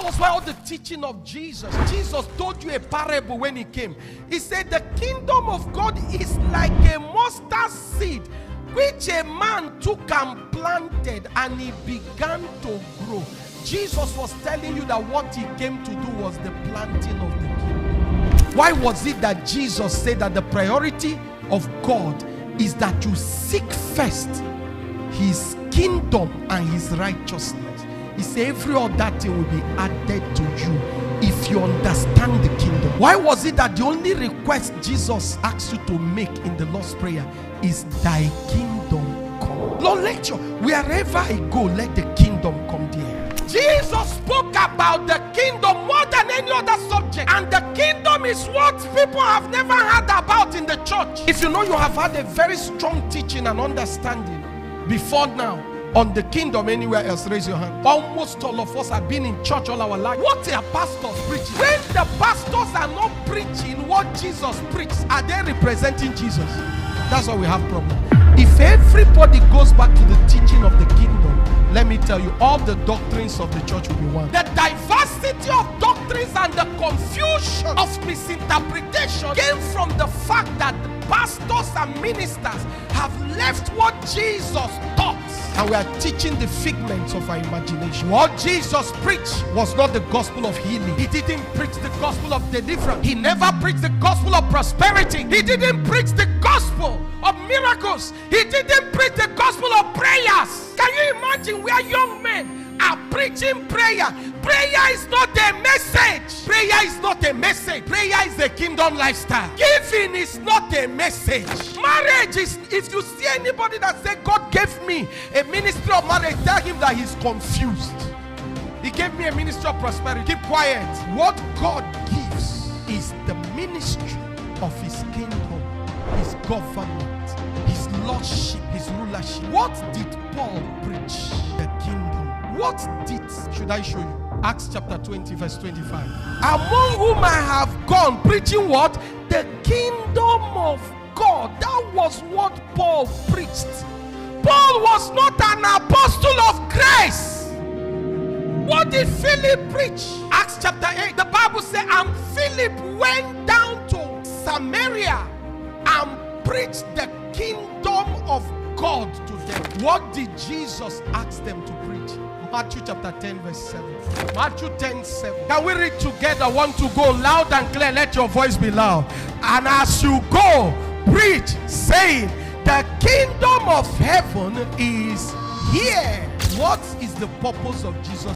That was why all the teaching of Jesus told you a parable when he came. He said the kingdom of God is like a mustard seed which a man took and planted, and he began to grow. Jesus was telling you that what he came to do was the planting of the kingdom. Why was it that Jesus said that the priority of God is that you seek first his kingdom and his righteousness? He said every other thing will be added to you if you understand the kingdom. Why was it that the only request Jesus asked you to make in the Lord's Prayer is thy kingdom come? Lord, let your, wherever I go, let the kingdom come there. Jesus spoke about the kingdom more than any other subject, and the kingdom is what people have never heard about in the church. If you know you have had a very strong teaching and understanding before now on the kingdom anywhere else, raise your hand. Almost all of us have been in church all our life. What are pastors preaching? When the pastors are not preaching what Jesus preached, are they representing Jesus? That's why we have problem. If everybody goes back to the teaching of the kingdom, let me tell you, all the doctrines of the church will be one. The diversity of doctrines and the confusion of misinterpretation came from the fact that the pastors and ministers have left what Jesus taught, and we are teaching the figments of our imagination. What Jesus preached was not the gospel of healing. He didn't preach the gospel of deliverance. He never preached the gospel of prosperity. He didn't preach the gospel of miracles. He didn't preach the gospel of prayers. Can you imagine where young men are preaching prayer? Prayer is not a message. Prayer is not a message. Prayer is a kingdom lifestyle. Giving is not a message. Marriage is, if you see anybody that says God gave me a ministry of marriage, tell him that he's confused. He gave me a ministry of prosperity. Keep quiet. What God gives is the ministry of his kingdom, his government, his lordship, his rulership. What did Paul preach? The kingdom. What did, should I show you? Acts chapter 20 verse 25. Among whom I have gone preaching what? The kingdom of God. That was what Paul preached. Paul was not an apostle of grace. What did Philip preach? Acts chapter 8. The Bible says, and Philip went down to Samaria and preached the kingdom of God to them. What did Jesus ask them to preach? Matthew chapter 10 verse 7. Matthew 10:7. Can we read together? Want to go loud and clear? Let your voice be loud. And as you go, preach, saying, the kingdom of heaven is here. What is the purpose of Jesus?